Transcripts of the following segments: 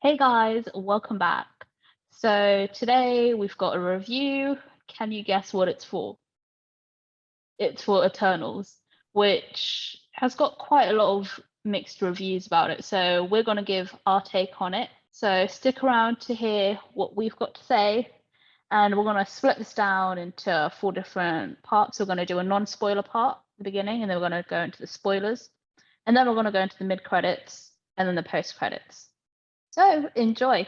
Hey guys, welcome back. So today we've got a review. Can you guess what it's for? It's for Eternals, which has got quite a lot of mixed reviews about it. So we're going to give our take on it. So stick around to hear what we've got to say. And we're going to split this down into four different parts. We're going to do a non-spoiler part at the beginning, and then we're going to go into the spoilers. And then we're going to go into the mid-credits and then the post-credits. So enjoy.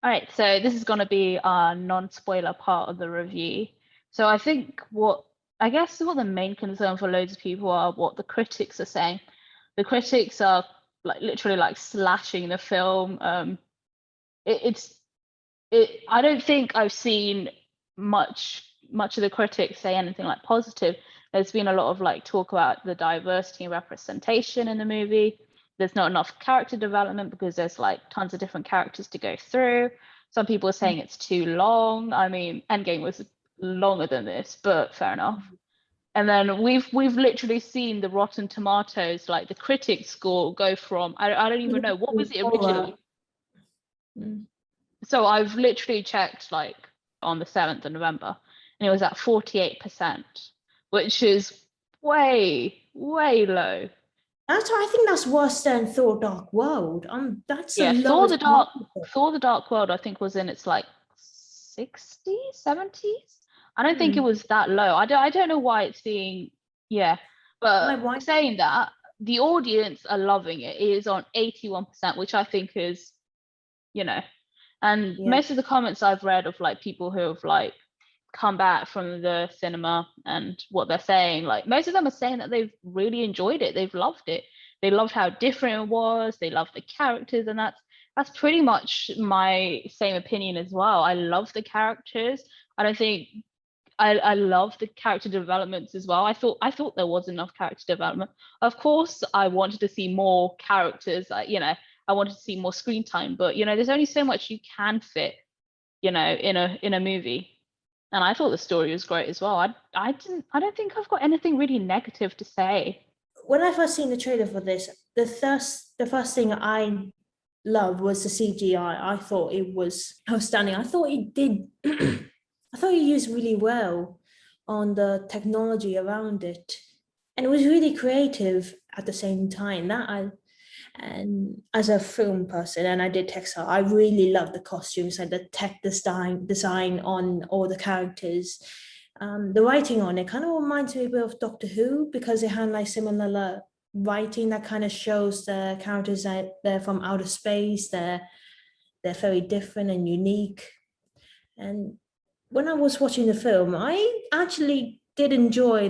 All right, so this is going to be our non-spoiler part of the review. So I think what the main concern for loads of people are what the critics are saying. The critics are like literally like slashing the film. I don't think I've seen much of the critics say anything like positive. There's been a lot of like talk about the diversity and representation in the movie. There's not enough character development because there's like tons of different characters to go through. Some people are saying it's too long. I mean, Endgame was longer than this, but fair enough. And then we've literally seen the Rotten Tomatoes, like the critic score, go from I don't even know what was it originally. So I've literally checked like on the 7th of November, and it was at 48%, which is way low. I think that's worse than Thor: Dark World. That's the Thor lowest. The Dark World, I think, was in its like 60s, 70s. I don't think it was that low. I don't know why it's being but saying that, the audience are loving it. It is on 81%, which I think is, and most of the comments I've read of like people who have like come back from the cinema and what they're saying, like most of them are saying that they've really enjoyed it. They've loved it. They loved how different it was. They loved the characters, and that's pretty much my same opinion as well. I love the characters. I don't think I love the character developments as well. I thought there was enough character development. Of course, I wanted to see more characters. I wanted to see more screen time, but there's only so much you can fit, in a movie. And I thought the story was great as well. I don't think I've got anything really negative to say. When I first seen the trailer for this, the first thing I loved was the CGI. I thought it was outstanding. I thought it did. I thought it used really well on the technology around it, and it was really creative at the same time. And as a film person, and I did textile, I really love the costumes and the tech design on all the characters. The writing on it kind of reminds me a bit of Doctor Who because it had like similar writing that kind of shows the characters that they're from outer space. They're very different and unique. And when I was watching the film, I actually did enjoy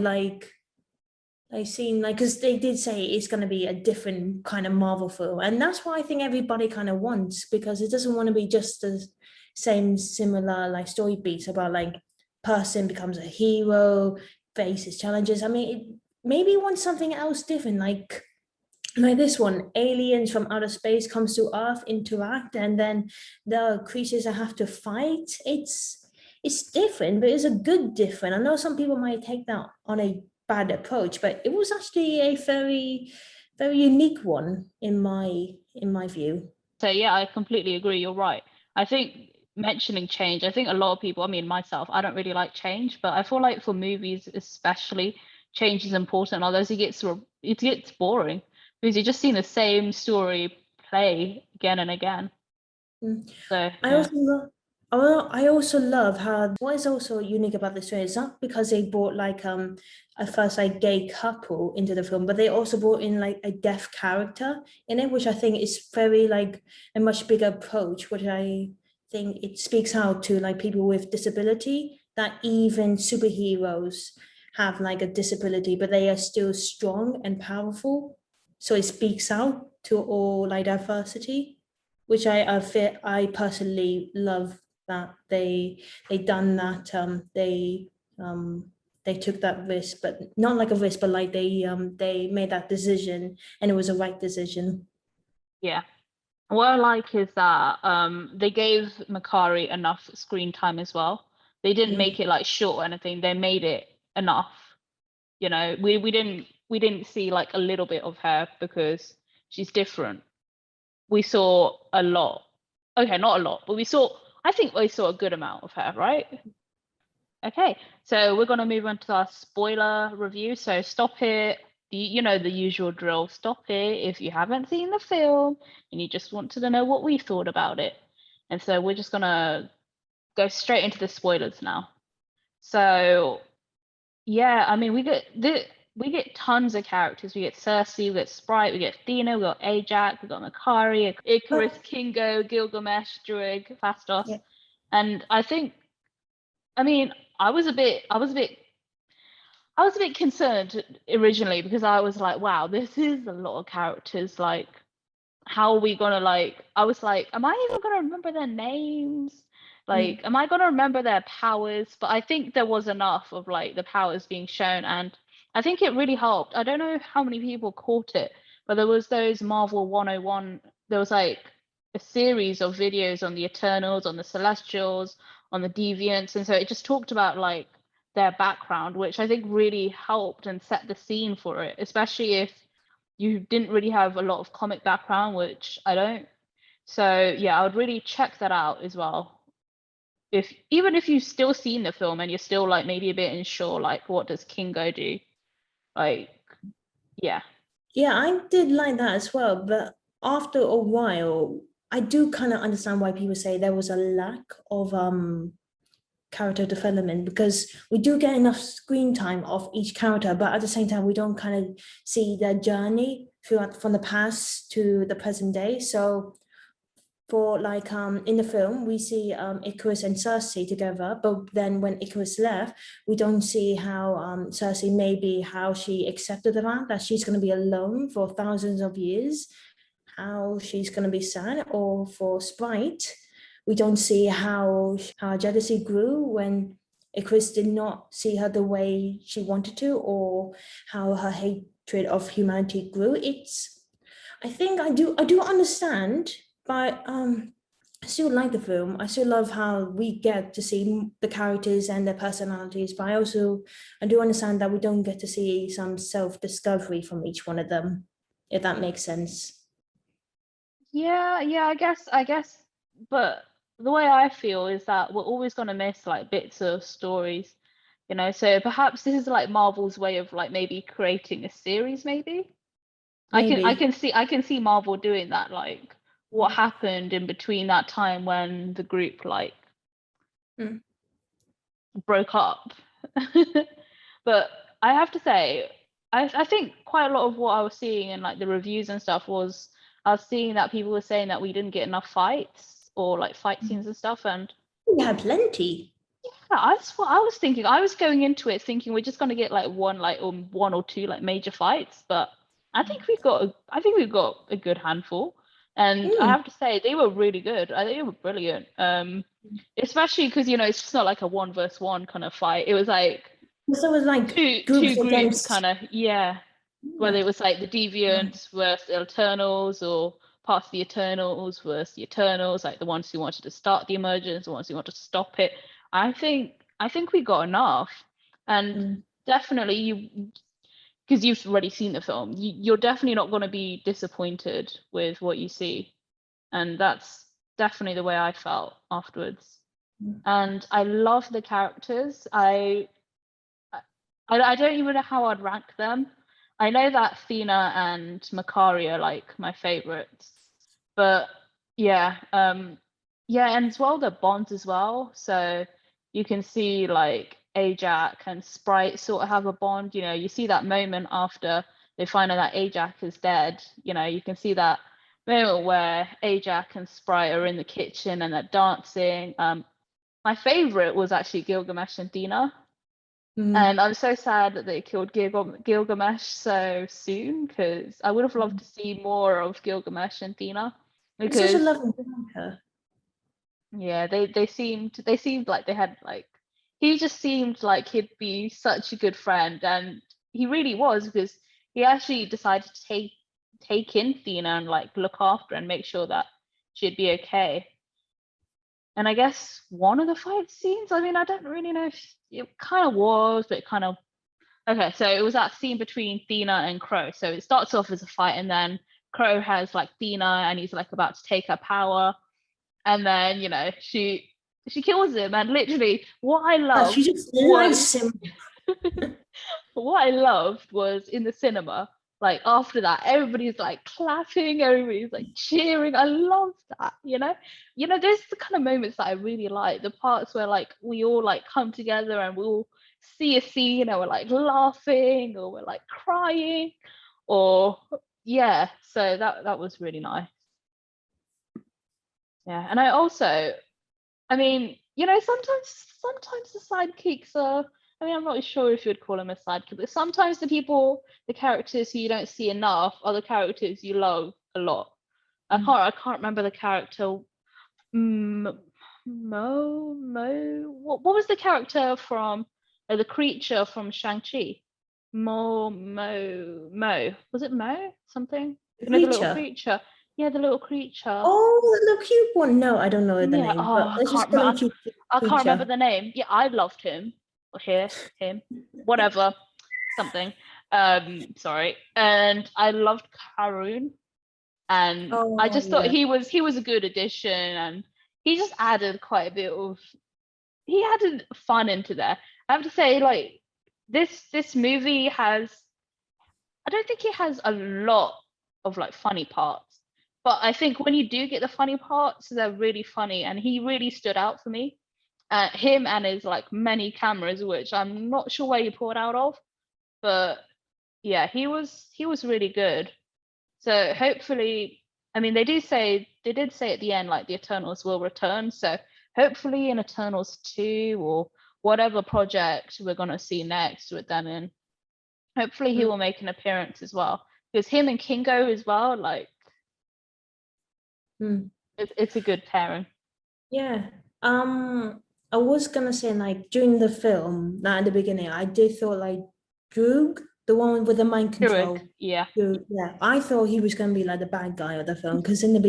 seeing because they did say it's going to be a different kind of Marvel film, and that's what I think everybody kind of wants, because it doesn't want to be just the same similar like story beats about like person becomes a hero, faces challenges. I mean, it maybe wants something else different, like this one, aliens from outer space comes to Earth, interact, and then the creatures that have to fight. It's different, but it's a good different. I know some people might take that on a bad approach, but it was actually a very unique one in my view. So yeah, I completely agree. You're right. I think mentioning change, I think a lot of people, I mean myself, I don't really like change, but I feel like for movies especially, change is important. Otherwise, it gets boring because you're just seeing the same story play again and again. So I also love how what is also unique about this film is not because they brought like a first like gay couple into the film, but they also brought in like a deaf character in it, which I think is very like a much bigger approach, which I think it speaks out to like people with disability, that even superheroes have like a disability, but they are still strong and powerful. So it speaks out to all like diversity, which I personally love that they done that. They took that risk, but not like a risk, but like they made that decision, and it was a right decision. Yeah. What I like is that they gave Makari enough screen time as well. They didn't make it like short or anything. They made it enough. We didn't see like a little bit of her because she's different. we saw a lot. Okay, not a lot, but I think we saw a good amount of her, right? Okay, so we're gonna move on to our spoiler review. So stop here. You know the usual drill. Stop here if you haven't seen the film and you just want to know what we thought about it. And so we're just gonna go straight into the spoilers now. So yeah, I mean we get tons of characters. We get Cersei, we get Sprite, we get Athena, we got Ajax, we got Makari, Icarus, Kingo, Gilgamesh, Druig, Fastos. Yeah. And I mean, I was a bit concerned originally because I was like, wow, this is a lot of characters. Like, how are we gonna I was like, am I even gonna remember their names? Like, am I gonna remember their powers? But I think there was enough of like the powers being shown, and I think it really helped. I don't know how many people caught it, but there was those Marvel 101, there was like a series of videos on the Eternals, on the Celestials, on the Deviants, and so it just talked about like their background, which I think really helped and set the scene for it, especially if you didn't really have a lot of comic background, which I don't. So yeah, I would really check that out as well. Even if you've still seen the film and you're still like maybe a bit unsure, like what does Kingo do? Like, yeah. Yeah, I did like that as well. But after a while, I do kind of understand why people say there was a lack of character development, because we do get enough screen time of each character, but at the same time we don't kind of see their journey throughout from the past to the present day. So for like in the film we see Icarus and Cersei together, but then when Icarus left, we don't see how Cersei, maybe how she accepted the fact that she's going to be alone for thousands of years, how she's going to be sad. Or for Sprite, we don't see how her jealousy grew when Icarus did not see her the way she wanted to, or how her hatred of humanity grew. I think I do understand, but I still like the film. I still love how we get to see the characters and their personalities, but I do understand that we don't get to see some self-discovery from each one of them, if that makes sense. Yeah, I guess, but the way I feel is that we're always gonna miss like bits of stories, you know. So perhaps this is like Marvel's way of like maybe creating a series, maybe. Maybe. I can see Marvel doing that, like what happened in between that time when the group like broke up. But I have to say, I think quite a lot of what I was seeing in like the reviews and stuff was I was seeing that people were saying that we didn't get enough fights or like fight scenes and stuff, and we had plenty. yeah, that's what I was thinking. I was going into it thinking we're just gonna get like one or two like major fights, but I think we've got a good handful, and I have to say they were really good. I think they were brilliant. Especially because you know it's just not like a 1v1 kind of fight. It was like So it was like two groups kind of, yeah. Whether it was like the Deviants versus the Eternals, or parts of the Eternals versus the Eternals, like the ones who wanted to start the emergence, the ones who wanted to stop it. I think we got enough, and definitely you, because you've already seen the film, you're definitely not going to be disappointed with what you see, and that's definitely the way I felt afterwards. And I love the characters. I don't even know how I'd rank them. I know that Athena and Makari are like my favorites, but yeah, yeah, and as well the bonds as well. So you can see like Ajax and Sprite sort of have a bond. You know, you see that moment after they find out that Ajax is dead. You know, you can see that moment where Ajax and Sprite are in the kitchen and they're dancing. My favorite was actually Gilgamesh and Dina. And I'm so sad that they killed Gilgamesh so soon, because I would have loved to see more of Gilgamesh and Dina. It's such a lovely character. Yeah, they seemed like they had like, he just seemed like he'd be such a good friend, and he really was, because he actually decided to take in Dina and like look after and make sure that she'd be okay. And I guess one of the fight scenes, I mean, I don't really know if it kind of was, but it kind of, okay, so it was that scene between Thena and Crow. So it starts off as a fight, and then Crow has like Dina, and he's like about to take her power, and then she kills him. And literally, what I loved she just was him. what I loved was in the cinema. Like after that, everybody's like clapping, everybody's like cheering. I love that. There's the kind of moments that I really like. The parts where like we all like come together and we all see a scene, and we're like laughing, or we're like crying, or yeah. So that was really nice. Yeah, and I mean, sometimes the sidekicks are. I mean, I'm not sure if you'd call them a sidekick, but sometimes the characters who you don't see enough are the characters you love a lot. I can't remember the character. Mo. What was the character from the creature from Shang-Chi? Mo. Was it Mo something? The little creature. Yeah, the little creature. Oh, the cute one. No, I don't know the name. Oh, I can't remember the name. Yeah, I loved him. Or him, whatever, something. Sorry. And I loved Karun. And I just thought he was a good addition, and he just added quite a bit of. He added fun into there. I have to say, like this movie has. I don't think it has a lot of like funny parts, but I think when you do get the funny parts, they're really funny, and he really stood out for me. Him and his like many cameras, which I'm not sure where he poured out of, but yeah, he was really good. So hopefully, I mean, they did say at the end like the Eternals will return. So hopefully in Eternals 2 or whatever project we're gonna see next with them in, hopefully he will make an appearance as well. Because him and Kingo as well, like it's a good pairing. Yeah. I was gonna say like during the film, not at the beginning, I did thought like Droog, the one with the mind control. Yeah. Yeah. I thought he was gonna be like the bad guy of the film because in the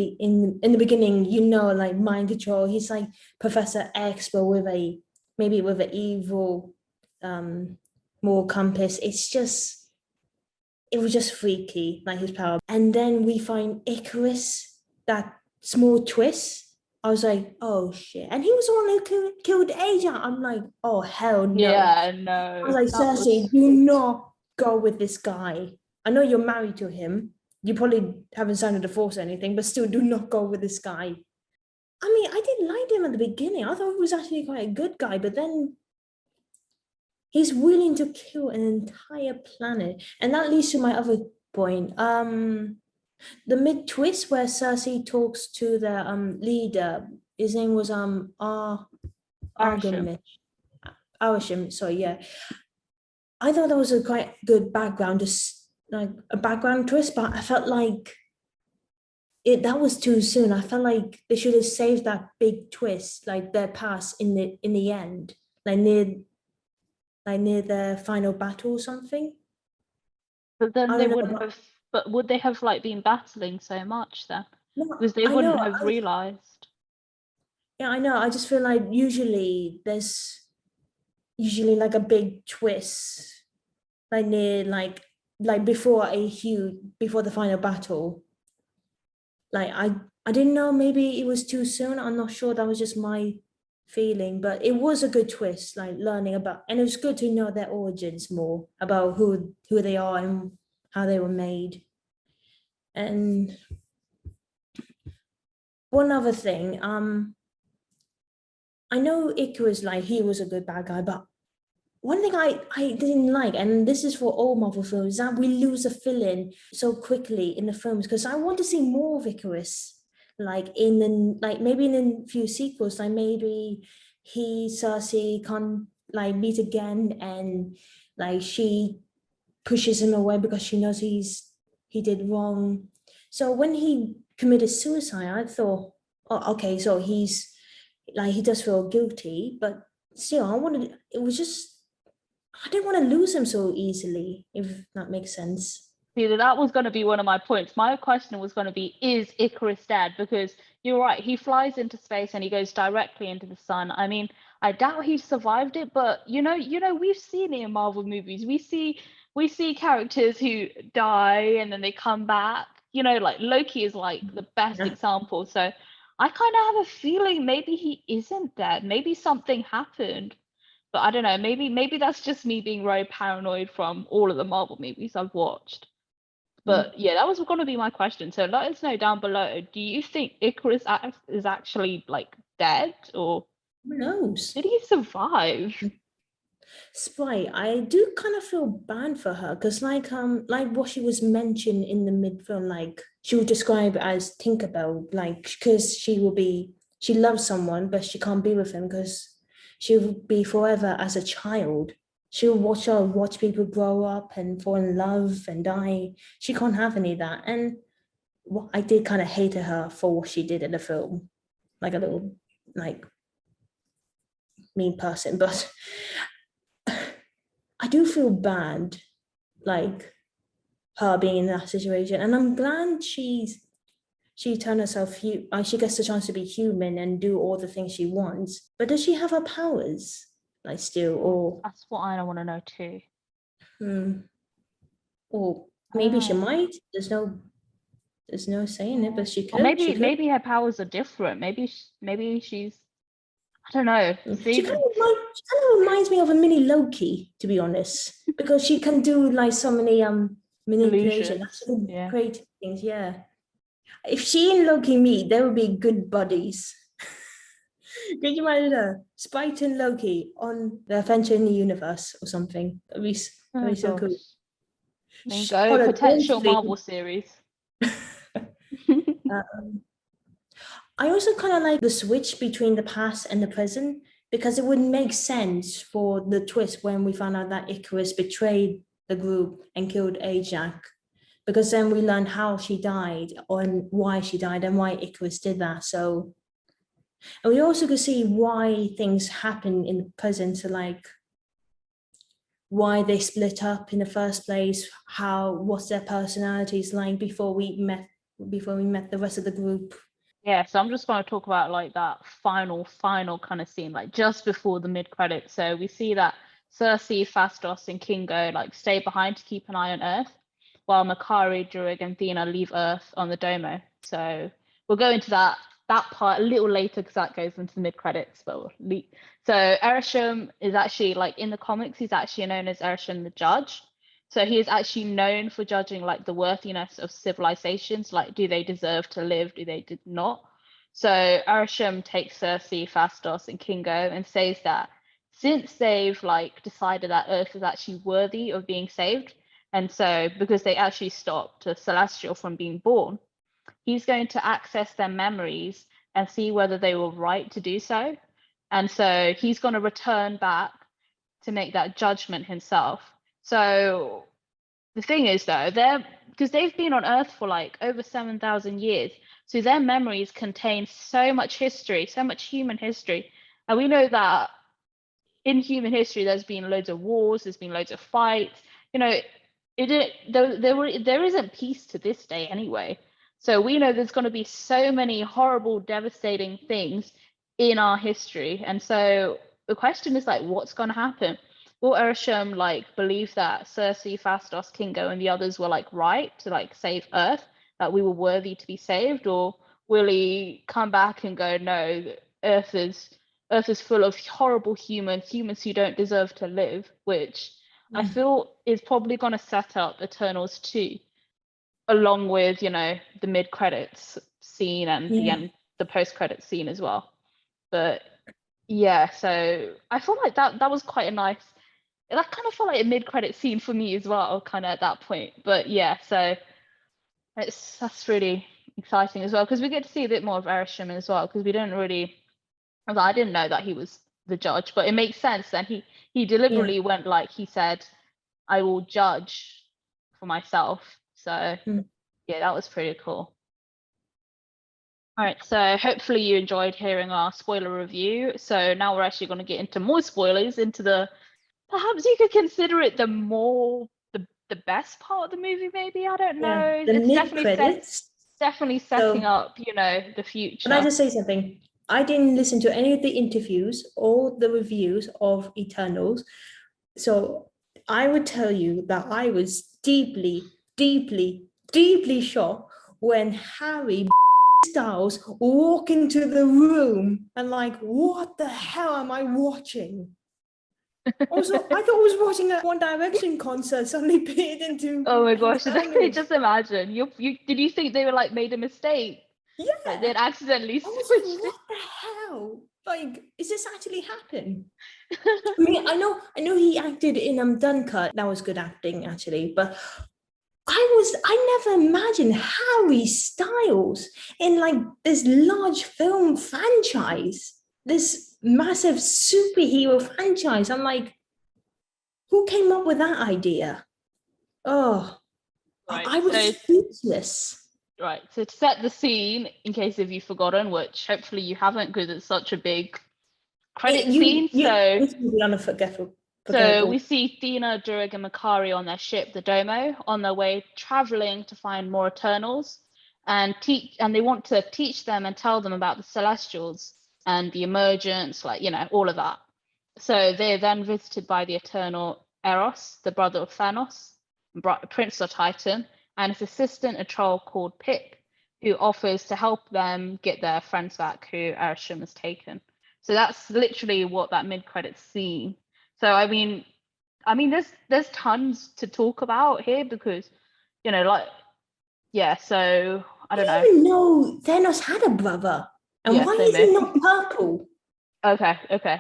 beginning, like mind control, he's like Professor X, but with maybe with an evil more compass. It was just freaky, like his power. And then we find Icarus, that small twist. I was like, oh shit. And he was the one who killed Asia. I'm like, oh hell no. Yeah, no. I was like, Cersei, do not go with this guy. I know you're married to him. You probably haven't signed a divorce or anything, but still do not go with this guy. I mean, I didn't like him at the beginning. I thought he was actually quite a good guy, but then he's willing to kill an entire planet. And that leads to my other point. The mid twist where Cersei talks to the leader, his name was Arashim. So yeah, I thought that was a quite good background, just like a background twist, but I felt like that was too soon. I felt like they should have saved that big twist, like their past in the end, like near the final battle or something. But then they wouldn't have. But would they have like been battling so much then? Because they wouldn't have realized. Yeah, I know. I just feel like there's usually like a big twist, like near like before the final battle. Like I didn't know, maybe it was too soon. I'm not sure. That was just my feeling, but it was a good twist, like learning about, and it was good to know their origins more, about who they are and how they were made. And one other thing, I know Icarus, like he was a good bad guy, but one thing I didn't like, and this is for all Marvel films, is that we lose a villain so quickly in the films, because I want to see more of Icarus, like maybe in a few sequels, like maybe Cersei can't like meet again, and like she pushes him away because she knows he did wrong. So when he committed suicide, I thought, oh, okay, so he's like, he does feel guilty, but still, I didn't want to lose him so easily, if that makes sense. See, that was going to be one of my points. My question was going to be, is Icarus dead? Because you're right, he flies into space and he goes directly into the sun. I mean, I doubt he survived it, but we've seen it in Marvel movies. We see characters who die and then they come back. you know, like Loki is like the best example. So I kind of have a feeling maybe he isn't dead. Maybe something happened. But I don't know, maybe that's just me being very paranoid from all of the Marvel movies I've watched. But yeah, that was going to be my question. So let us know down below. Do you think Icarus is actually like dead, or who knows? did he survive? Spy, I do kind of feel bad for her because like what she was mentioned in the mid-film, like she would describe as Tinkerbell, like because she loves someone but she can't be with him because she will be forever as a child. She'll watch people grow up and fall in love and die. She can't have any of that. And I did kind of hate her for what she did in the film, like a little like mean person, but I do feel bad, like her being in that situation, and I'm glad she turned herself. She gets the chance to be human and do all the things she wants. But does she have her powers, like still, or that's what I want to know too. Or maybe she might. There's no saying it, but she could. Or maybe her powers are different. Maybe she's. I don't know. She kind of reminds me of a mini Loki, to be honest, because she can do like so many manipulation, creative things. Yeah, if she and Loki meet, they would be good buddies. Could you imagine her, Spite and Loki on the Adventure in the Universe or something? That'd be so cool. There you go, potential Marvel series. I also kind of like the switch between the past and the present because it would make sense for the twist when we found out that Icarus betrayed the group and killed Ajax, because then we learned how she died and why she died and why Icarus did that. So, and we also could see why things happen in the present, so like why they split up in the first place, what's their personalities like before we met the rest of the group. Yeah, so I'm just going to talk about like that final kind of scene, like just before the mid-credits. So we see that Cersei, Phastos, and Kingo like stay behind to keep an eye on Earth, while Makari, Druig, and Thena leave Earth on the Domo. So we'll go into that part a little later because that goes into the mid-credits. But so Ereshkigal is actually, like in the comics, he's actually known as Ereshkigal the Judge. So he is actually known for judging like the worthiness of civilizations, like do they deserve to live, do they did not. So Ereshkigal takes Cersei, Phastos, and Kingo and says that since they've like decided that Earth is actually worthy of being saved, and so because they actually stopped a Celestial from being born, he's going to access their memories and see whether they were right to do so. And so he's going to return back to make that judgment himself. So the thing is, though, because they've been on Earth for like over 7,000 years, so their memories contain so much history, so much human history, and we know that in human history, there's been loads of wars, there's been loads of fights. You know, there isn't peace to this day anyway. So we know there's going to be so many horrible, devastating things in our history, and so the question is like, what's going to happen? Will Ereshkigal like believe that Cersei, Phastos, Kingo, and the others were like right to like save Earth, that we were worthy to be saved, or will he come back and go, no, Earth is full of horrible humans who don't deserve to live, which I feel is probably going to set up Eternals 2, along with, you know, the mid-credits scene and the post-credits scene as well. But yeah, so I feel like that was quite a nice, that kind of felt like a mid-credit scene for me as well, kind of at that point. But yeah, so that's really exciting as well, because we get to see a bit more of Ereshkigal as well, because we don't really, I didn't know that he was the judge, but it makes sense then. He deliberately went like, he said, I will judge for myself. So yeah, that was pretty cool. All right, so hopefully you enjoyed hearing our spoiler review. So now we're actually going to get into more spoilers, into the, perhaps you could consider it the best part of the movie, maybe. I don't know. The It's definitely setting so, up, you know, the future. Can I just say something? I didn't listen to any of the interviews or the reviews of Eternals. So I would tell you that I was deeply, deeply, deeply shocked when Harry Styles walk into the room and like, what the hell am I watching? Also, I thought I was watching a One Direction concert suddenly appeared into. Oh my gosh, just imagine. You did you think they were like made a mistake? Yeah. Like they'd accidentally I was switched like, what the hell? Like, is this actually happen? I mean, I know he acted in Dunkirk. That was good acting actually, but I never imagined Harry Styles in like this large film franchise, this massive superhero franchise. I'm like, who came up with that idea? Oh, Right. I was speechless. Right. So to set the scene, in case if you've forgotten, which hopefully you haven't because it's such a big credit scene. So we see Thena, Durig, and Makari on their ship, the Domo, on their way traveling to find more Eternals and they want to teach them and tell them about the Celestials and the emergence, like, all of that. So they're then visited by the Eternal Eros, the brother of Thanos, Prince of Titan, and his assistant, a troll called Pip, who offers to help them get their friends back who Arishem has taken. So that's literally what that mid-credits scene. So I mean, there's tons to talk about here because, so I don't know. I didn't know Thanos had a brother, and why is he not purple? Okay,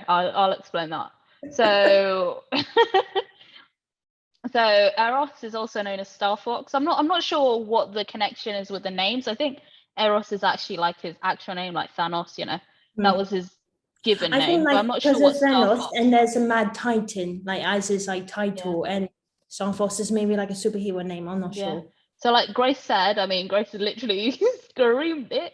I'll explain that. So, so Eros is also known as Star Fox. I'm not sure what the connection is with the names. I think Eros is actually like his actual name, like Thanos. That was his given name, but I'm not sure what Star Fox. And there's a Mad Titan, like as his like title, and Star Fox is maybe like a superhero name. I'm not sure. So like Grace said, Grace is literally screamed it,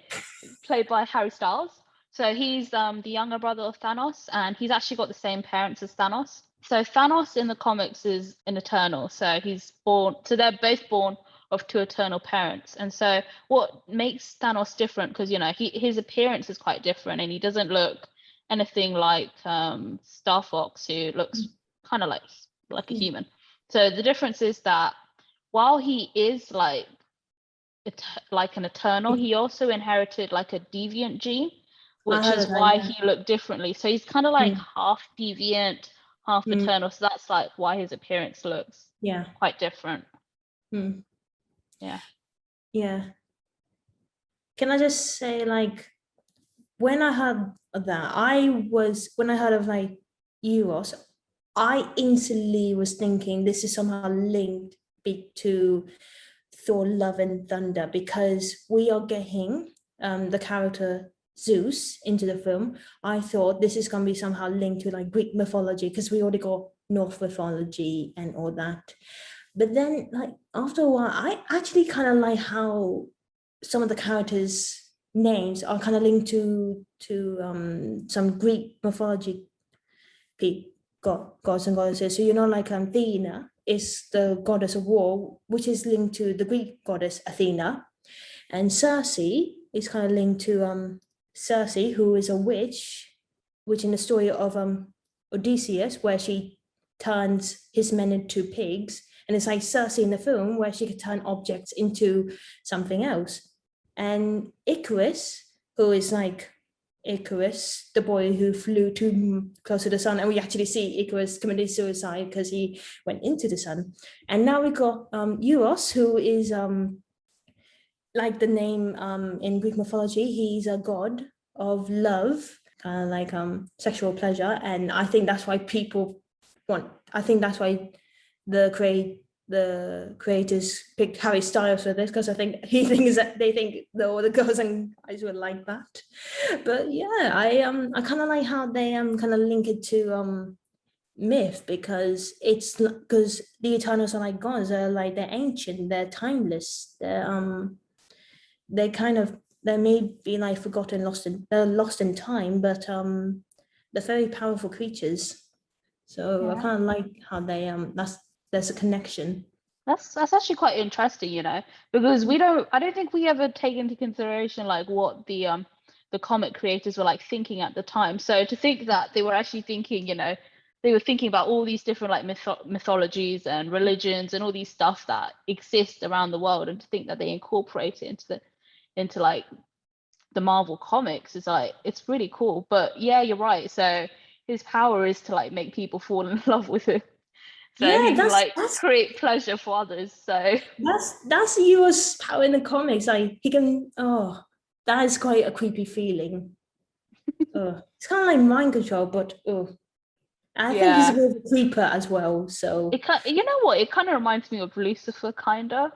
played by Harry Styles. So he's the younger brother of Thanos, and he's actually got the same parents as Thanos. So Thanos in the comics is an Eternal. So they're both born of two Eternal parents. And so what makes Thanos different, because his appearance is quite different, and he doesn't look anything like Star Fox, who looks kind of like a human. So the difference is that while he is like an Eternal, he also inherited like a deviant gene, which is why he looked differently. So he's kind of like half deviant, half Eternal. So that's like why his appearance looks quite different. Yeah. Can I just say, like, when I heard that, when I heard of like Euros, I instantly was thinking this is somehow linked to Thor Love and Thunder, because we are getting the character Zeus into the film. I thought this is going to be somehow linked to like Greek mythology, because we already got Norse mythology and all that. But then like after a while, I actually kind of like how some of the characters' names are kind of linked to some Greek mythology gods and goddesses. So like Athena is the goddess of war, which is linked to the Greek goddess Athena, and Circe is kind of linked to Circe, who is a witch in the story of Odysseus, where she turns his men into pigs, and it's like Circe in the film where she could turn objects into something else. And Icarus, who is like Icarus, the boy who flew too close to the sun, and we actually see Icarus committed suicide because he went into the sun. And now we got Euros, who is like the name in Greek mythology, he's a god of love, kind of like sexual pleasure. And I think that's why the creators picked Harry Styles for this, because I think they think all the girls and guys would like that. But yeah, I kind of like how they kind of link it to myth, because the Eternals are like gods. They're ancient, they're timeless, they may be like forgotten, they're lost in time, but they're very powerful creatures. So I kind of like how they there's a connection. That's actually quite interesting, because I don't think we ever take into consideration like what the comic creators were like thinking at the time. So to think that they were actually thinking, they were thinking about all these different like mythologies and religions and all these stuff that exist around the world, and to think that they incorporate it into like the Marvel comics is like, it's really cool. But yeah, you're right. So his power is to like make people fall in love with him. So Yeah, he can like that's create pleasure for others. So that's Eo's power in the comics. Like he can. Oh, that is quite a creepy feeling. It's kind of like mind control, but I think he's a yeah, bit of a creeper as well. So you know what? It kind of reminds me of Lucifer, kinda.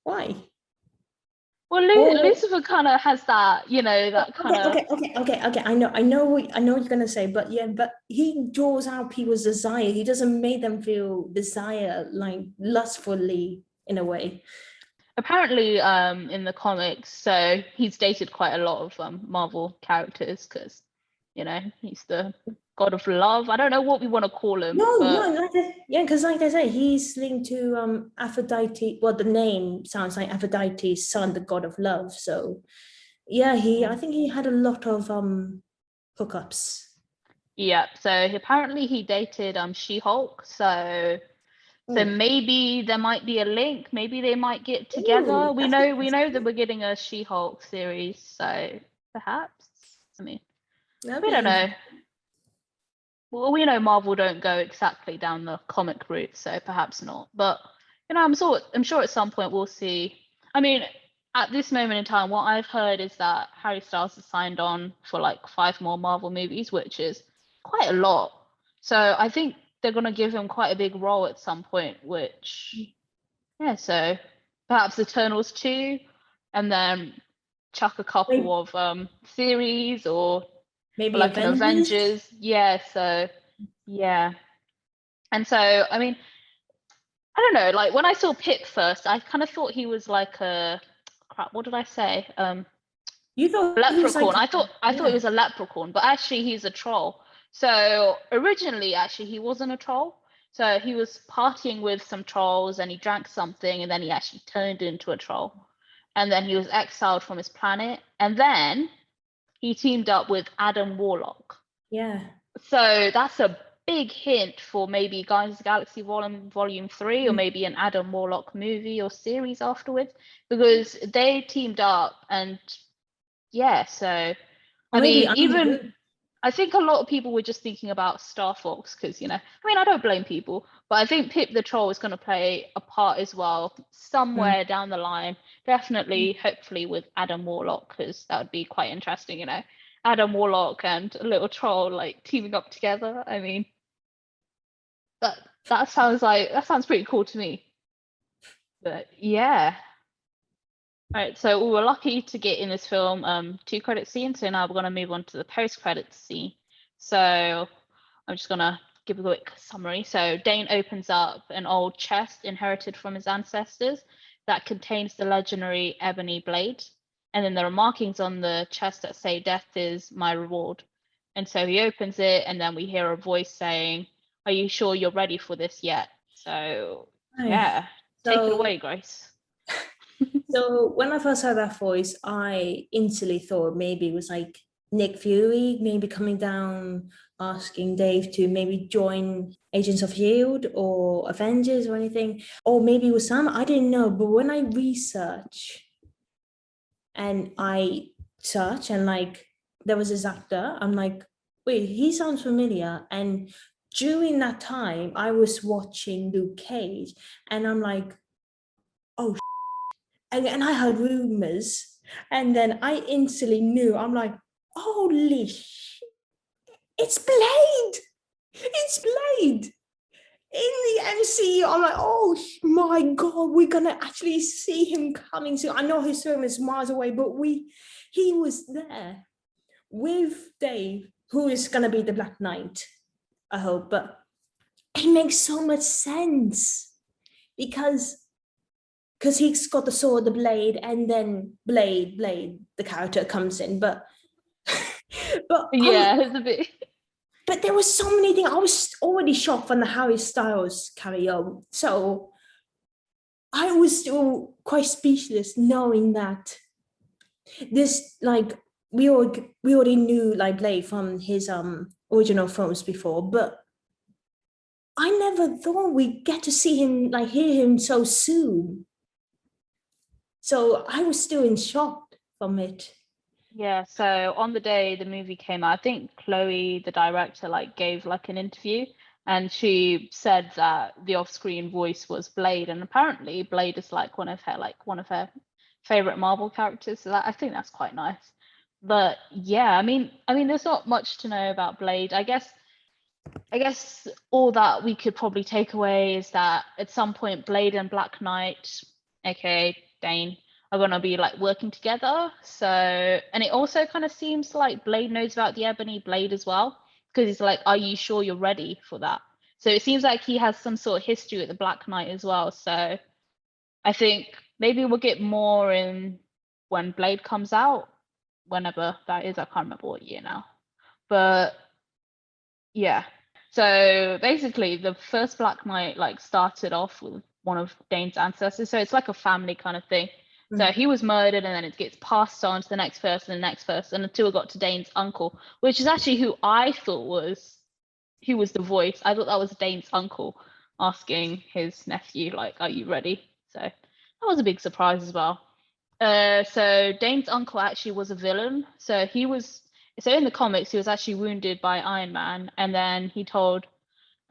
why? Well, Lucifer kind of has that, that kind of. Okay. I know what you're gonna say, but yeah, but he draws out people's desire. He doesn't make them feel desire like lustfully in a way. Apparently, in the comics, so he's dated quite a lot of Marvel characters because, he's the god of love. I don't know what we want to call him, but Yeah, because like I say, he's linked to Aphrodite. Well, the name sounds like Aphrodite's son, the god of love. So yeah, I think he had a lot of hookups. yeah. So apparently he dated She-Hulk. So maybe there might be a link. Maybe they might get together. We know that we're getting a She-Hulk series. So perhaps. I mean, we don't know. Well, we know Marvel don't go exactly down the comic route, so perhaps not. But I'm sure at some point we'll see. I mean, at this moment in time, what I've heard is that Harry Styles has signed on for like 5 more Marvel movies, which is quite a lot. So I think they're gonna give him quite a big role at some point, which so perhaps Eternals 2, and then chuck a couple of series or maybe like an Avengers. Yeah, so yeah. And so I mean, I don't know, like when I saw Pip first, I kind of thought he was like a crap, what did I say? You thought he was Leprechaun. like I thought he was a leprechaun, but actually he's a troll. So originally actually he wasn't a troll. So he was partying with some trolls and he drank something and then he actually turned into a troll. And then he was exiled from his planet. And then he teamed up with Adam Warlock. Yeah. So that's a big hint for maybe Guardians of the Galaxy Volume 3 or maybe an Adam Warlock movie or series afterwards, because they teamed up. And so I mean, even I think a lot of people were just thinking about Star Fox because, I mean, I don't blame people, but I think Pip the Troll is going to play a part as well somewhere down the line. Definitely, hopefully with Adam Warlock, because that would be quite interesting, Adam Warlock and a little troll like teaming up together. I mean, that sounds pretty cool to me. But yeah. All right, so we were lucky to get in this film 2 credit scenes. So now we're going to move on to the post-credits scene. So I'm just going to give a quick summary. So Dane opens up an old chest inherited from his ancestors that contains the legendary ebony blade. And then there are markings on the chest that say death is my reward. And so he opens it and then we hear a voice saying, "Are you sure you're ready for this yet?" So yeah, take it away, Grace. So when I first heard that voice, I instantly thought maybe it was like Nick Fury, maybe coming down, asking Dave to maybe join Agents of S.H.I.E.L.D. or Avengers or anything. Or maybe it was Sam, I didn't know. But when I research and I search and like there was this actor, I'm like, wait, he sounds familiar. And during that time, I was watching Luke Cage and I'm like, oh, and I heard rumors, and then I instantly knew. I'm like, holy shit, it's Blade! It's Blade! In the MCU, I'm like, oh my god, we're gonna actually see him coming soon. I know his film is miles away, but he was there with Dave, who is gonna be the Black Knight, I hope. But it makes so much sense because he's got the sword, the blade, and then Blade, the character comes in. But yeah, it's a bit. But there was so many things. I was already shocked from the Harry Styles cameo, so I was still quite speechless knowing that this, like, we already knew like Blade from his original films before, but I never thought we'd get to see him, like hear him so soon. So I was still in shock from it. Yeah, so on the day the movie came out, I think Chloe, the director, like gave like an interview, and she said that the off-screen voice was Blade, and apparently Blade is like one of her favorite Marvel characters. So I think that's quite nice. But yeah, I mean, there's not much to know about Blade. I guess all that we could probably take away is that at some point Blade and Black Knight, aka Dane, are gonna be like working together. So, and it also kind of seems like Blade knows about the Ebony Blade as well, because he's like, "Are you sure you're ready for that?" So it seems like he has some sort of history with the Black Knight as well. So I think maybe we'll get more in when Blade comes out, whenever that is. I can't remember what year now, but yeah. So basically, the first Black Knight like started off with one of Dane's ancestors. So it's like a family kind of thing. So he was murdered, and then it gets passed on to the next person, until it got to Dane's uncle, which is actually who I thought was the voice. I thought that was Dane's uncle asking his nephew, like, "Are you ready?" So that was a big surprise as well. So Dane's uncle actually was a villain. So in the comics, he was actually wounded by Iron Man, and then he told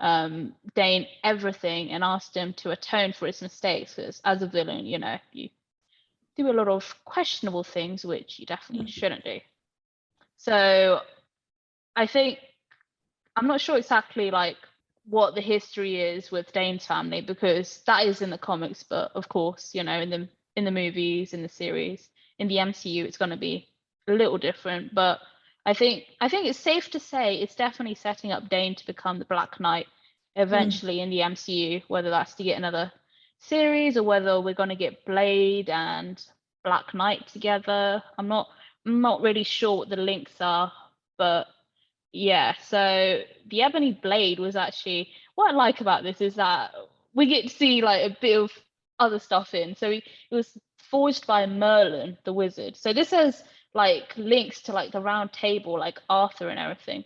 Dane everything and asked him to atone for his mistakes, because as a villain, you know, you do a lot of questionable things which you definitely shouldn't do. So I think, I'm not sure exactly like what the history is with Dane's family, because that is in the comics, but of course, you know, in the movies, in the series, in the MCU, it's going to be a little different. But I think it's safe to say it's definitely setting up Dane to become the Black Knight eventually in the MCU, whether that's to get another series or whether we're going to get Blade and Black Knight together. I'm not really sure what the links are, but yeah. So the Ebony Blade was actually, what I like about this is that we get to see like a bit of other stuff in. So it was forged by Merlin, the wizard. So this has like links to like the Round Table, like Arthur and everything.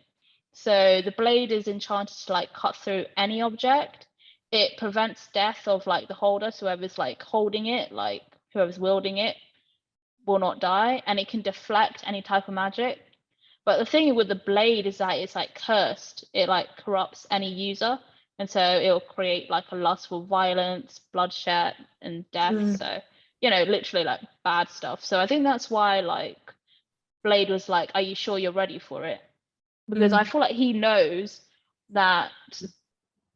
So the blade is enchanted to like cut through any object. It prevents death of like the holder. So whoever's like holding it, like whoever's wielding it, will not die, and it can deflect any type of magic. But the thing with the blade is that it's like cursed. It like corrupts any user, and so it'll create like a lust for violence, bloodshed, and death. So, you know, literally like bad stuff. So I think that's why like Blade was like, "Are you sure you're ready for it?" Because I feel like he knows that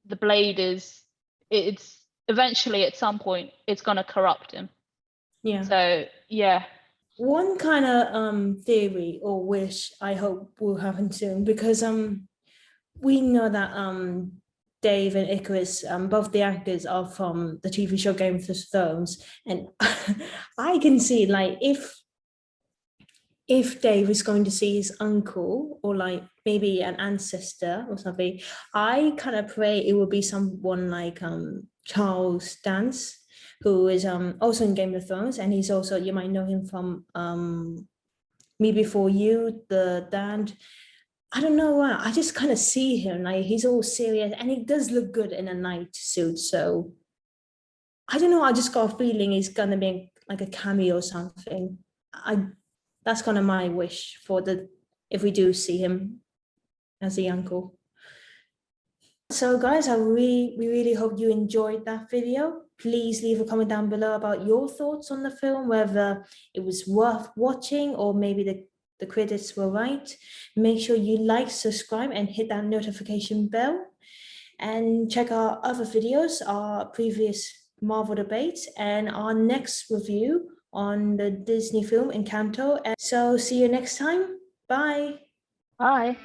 the blade it's eventually at some point it's gonna corrupt him. Yeah. So yeah. One kind of theory or wish I hope will happen soon, because we know that Dave and Icarus, both the actors, are from the TV show Game of Thrones, and I can see like if Dave is going to see his uncle or like maybe an ancestor or something, I kind of pray it will be someone like Charles Dance, who is also in Game of Thrones, and he's also, you might know him from Me Before You, the dad. I don't know why. I just kind of see him like he's all serious, and he does look good in a night suit. So I don't know. I just got a feeling he's gonna be like a cameo or something. That's kind of my wish for if we do see him as the uncle. So guys, we really hope you enjoyed that video. Please leave a comment down below about your thoughts on the film, whether it was worth watching or maybe the critics were right. Make sure you like, subscribe, and hit that notification bell. And check our other videos, our previous Marvel debates, and our next review on the Disney film Encanto. And so see you next time. Bye. Bye.